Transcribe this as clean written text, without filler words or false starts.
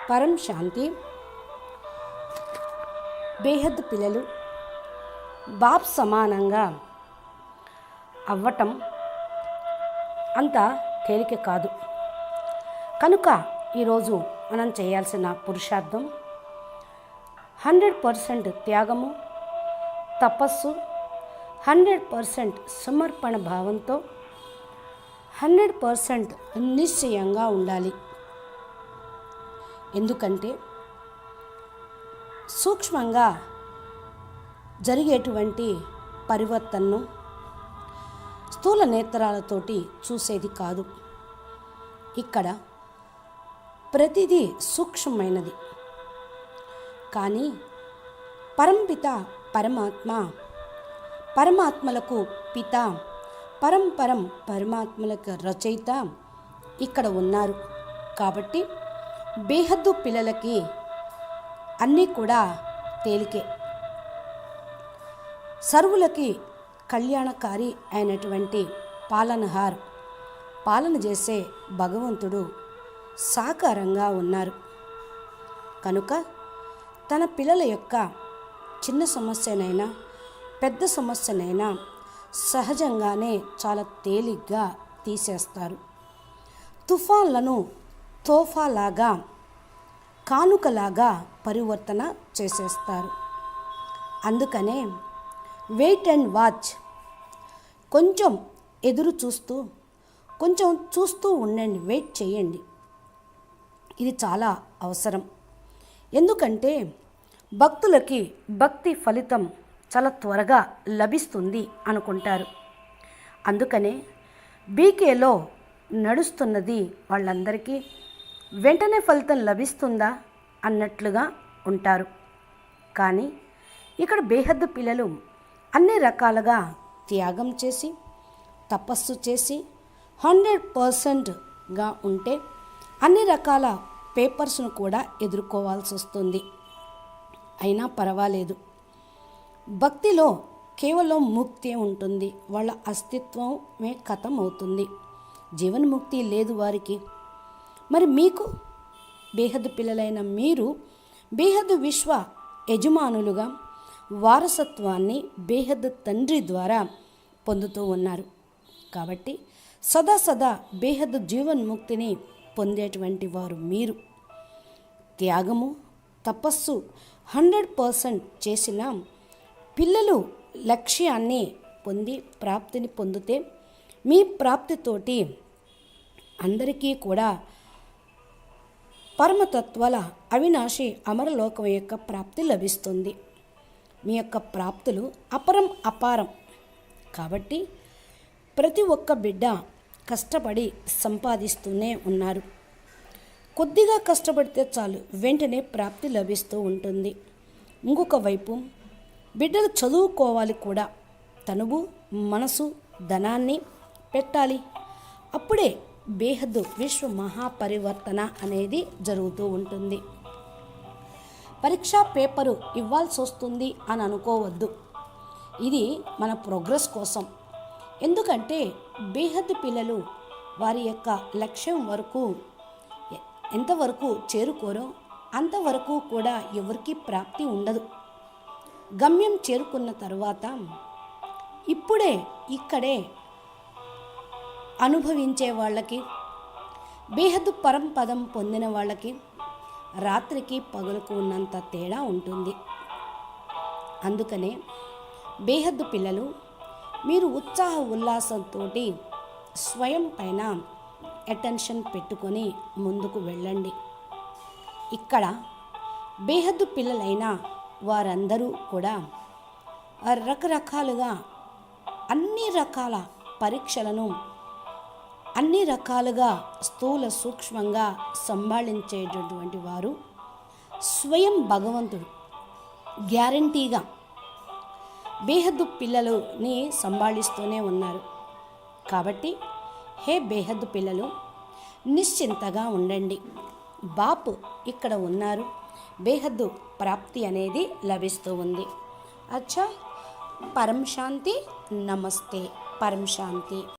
పరం శాంతి. బేహద్ పిల్లలు బాప్ సమానంగా అవ్వటం అంత తేలిక కాదు. కనుక ఈరోజు మనం చేయాల్సిన పురుషార్థం 100% త్యాగము, తపస్సు, 100% సమర్పణ భావంతో 100% నిశ్చయంగా ఉండాలి. ఎందుకంటే సూక్ష్మంగా జరిగేటువంటి పరివర్తనను స్థూల నేత్రాలతోటి చూసేది కాదు. ఇక్కడ ప్రతిదీ సూక్ష్మమైనది. కానీ పరంపిత పరమాత్మ, పరమాత్మలకు పిత, పరంపరం పరమాత్మలకు రచయిత ఇక్కడ ఉన్నారు. కాబట్టి బేహద్దు పిల్లలకి అన్నీ కూడా తేలికే. సర్వులకి కళ్యాణకారి అయినటువంటి పాలనహార్, పాలన చేసే భగవంతుడు సాకారంగా ఉన్నారు. కనుక తన పిల్లల యొక్క చిన్న సమస్యనైనా పెద్ద సమస్యనైనా సహజంగానే చాలా తేలిగ్గా తీసేస్తారు. తుఫాన్లను తోఫాలాగా, కానుకలాగా పరివర్తన చేసేస్తారు. అందుకనే వెయిట్ అండ్ వాచ్, కొంచెం ఎదురు చూస్తూ, కొంచెం చూస్తూ ఉండండి, వెయిట్ చేయండి. ఇది చాలా అవసరం. ఎందుకంటే భక్తులకి భక్తి ఫలితం చాలా త్వరగా లభిస్తుంది అనుకుంటారు. అందుకనే బీకేలో నడుస్తున్నది వాళ్ళందరికీ వెంటనే ఫలితం లభిస్తుందా అన్నట్లుగా ఉంటారు. కానీ ఇక్కడ బేహద్దు పిల్లలు అన్ని రకాలుగా త్యాగం చేసి, తపస్సు చేసి 100%గా ఉంటే అన్ని రకాల పేపర్స్ను కూడా ఎదుర్కోవాల్సి వస్తుంది. అయినా పర్వాలేదు. భక్తిలో కేవలం ముక్తి ఉంటుంది. వాళ్ళ అస్తిత్వమే ఖతం అవుతుంది. జీవన్ముక్తి లేదు వారికి. మరి మీకు బేహద్దు పిల్లలైన మీరు బేహద్దు విశ్వ యజమానులుగా వారసత్వాన్ని బేహద్దు తండ్రి ద్వారా పొందుతూ ఉన్నారు. కాబట్టి సదా బేహద్దు జీవన్ముక్తిని పొందేటువంటి వారు మీరు. త్యాగము, తపస్సు 100% చేసిన పిల్లలు లక్ష్యాన్ని పొంది ప్రాప్తిని పొందితే మీ ప్రాప్తితోటి అందరికీ కూడా పరమతత్వాల అవినాశి అమరలోకం యొక్క ప్రాప్తి లభిస్తుంది. మీ యొక్క ప్రాప్తులు అపారం. కాబట్టి ప్రతి ఒక్క బిడ్డ కష్టపడి సంపాదిస్తూనే ఉన్నారు. కొద్దిగా కష్టపడితే చాలు, వెంటనే ప్రాప్తి లభిస్తూ ఉంటుంది. ఇంకొక వైపు బిడ్డలు చదువుకోవాలి కూడా. తనువు, మనసు, ధనాన్ని పెట్టాలి. అప్పుడే బేహద్దు విశ్వ మహాపరివర్తన అనేది జరుగుతూ ఉంటుంది. పరీక్షా పేపరు ఇవ్వాల్సి వస్తుంది అని అనుకోవద్దు. ఇది మన ప్రోగ్రెస్ కోసం. ఎందుకంటే బేహద్దు పిల్లలు వారి యొక్క లక్ష్యం వరకు ఎంతవరకు చేరుకోరో అంతవరకు కూడా ఎవరికి ప్రాప్తి ఉండదు. గమ్యం చేరుకున్న తర్వాత ఇప్పుడే ఇక్కడే అనుభవించే వాళ్ళకి, బేహద్దు పరంపదం పొందిన వాళ్ళకి రాత్రికి పగలుకు ఉన్నంత తేడా ఉంటుంది. అందుకనే బేహద్దు పిల్లలు మీరు ఉత్సాహ ఉల్లాసంతో స్వయం పైన అటెన్షన్ పెట్టుకొని ముందుకు వెళ్ళండి. ఇక్కడ బేహద్దు పిల్లలైన వారందరూ కూడా రకరకాలుగా అన్ని రకాల పరీక్షలను అన్ని రకాలుగా స్థూల సూక్ష్మంగా సంభాళించేటటువంటి వారు స్వయం భగవంతుడు. గ్యారంటీగా బేహద్దు పిల్లలని సంభాళిస్తూనే ఉన్నారు. కాబట్టి హే బేహద్దు పిల్లలు, నిశ్చింతగా ఉండండి. బాపు ఇక్కడ ఉన్నారు. బేహద్దు ప్రాప్తి అనేది లభిస్తూ ఉంది. అచ్చా, పరం శాంతి. నమస్తే. పరం శాంతి.